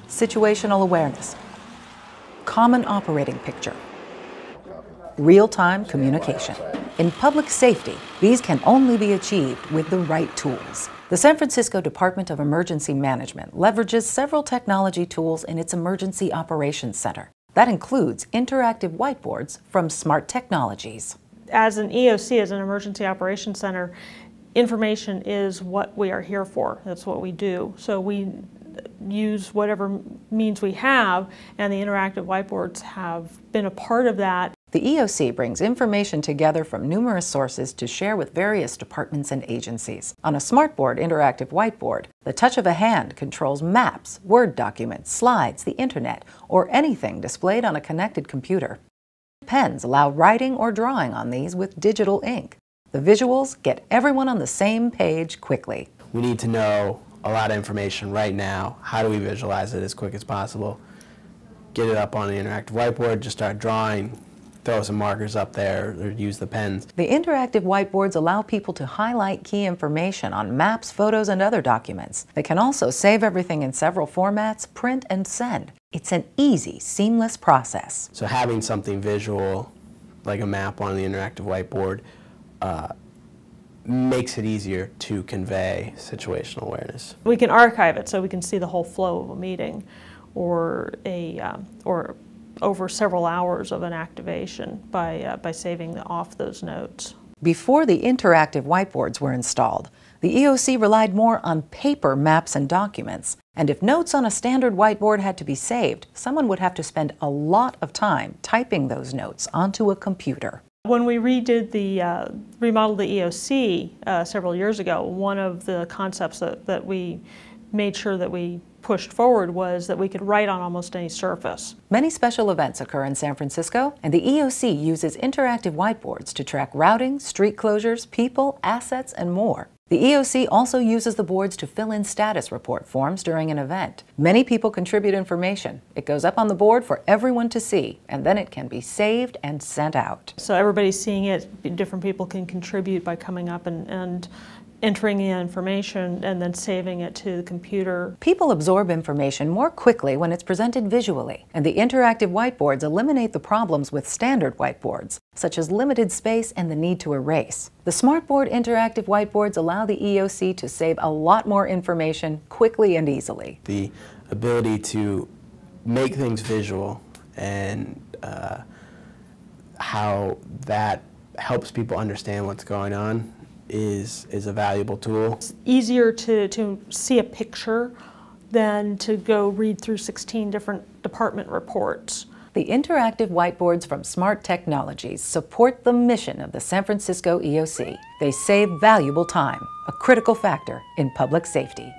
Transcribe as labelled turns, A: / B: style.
A: situational awareness, common operating picture, real-time communication. In public safety, these can only be achieved with the right tools. The San Francisco Department of Emergency Management leverages several technology tools in its Emergency Operations Center. That includes interactive whiteboards from Smart Technologies.
B: As an EOC, as an Emergency Operations Center, information is what we are here for. That's what we do. So we use whatever means we have, and the interactive whiteboards have been a part of that.
A: The EOC brings information together from numerous sources to share with various departments and agencies. On a smartboard interactive whiteboard, the touch of a hand controls maps, Word documents, slides, the internet, or anything displayed on a connected computer. Pens allow writing or drawing on these with digital ink. The visuals get everyone on the same page quickly.
C: We need to know a lot of information right now. How do we visualize it as quick as possible? Get it up on the interactive whiteboard, just start drawing, throw some markers up there, or use the pens.
A: The interactive whiteboards allow people to highlight key information on maps, photos, and other documents. They can also save everything in several formats, print, and send. It's an easy, seamless process.
C: So having something visual, like a map on the interactive whiteboard, makes it easier to convey situational awareness.
B: We can archive it so we can see the whole flow of a meeting or over several hours of an activation by saving off those notes.
A: Before the interactive whiteboards were installed, the EOC relied more on paper maps and documents. And if notes on a standard whiteboard had to be saved, someone would have to spend a lot of time typing those notes onto a computer.
B: When we remodeled the EOC several years ago, one of the concepts that we made sure that we pushed forward was that we could write on almost any surface.
A: Many special events occur in San Francisco, and the EOC uses interactive whiteboards to track routing, street closures, people, assets, and more. The EOC also uses the boards to fill in status report forms during an event. Many people contribute information. It goes up on the board for everyone to see, and then it can be saved and sent out.
B: So everybody's seeing it. Different people can contribute by coming up and entering the information and then saving it to the computer.
A: People absorb information more quickly when it's presented visually, and the interactive whiteboards eliminate the problems with standard whiteboards, such as limited space and the need to erase. The smartboard interactive whiteboards allow the EOC to save a lot more information quickly and easily.
C: The ability to make things visual and how that helps people understand what's going on is a valuable tool.
B: It's easier to see a picture than to go read through 16 different department reports.
A: The interactive whiteboards from Smart Technologies support the mission of the San Francisco EOC. They save valuable time, a critical factor in public safety.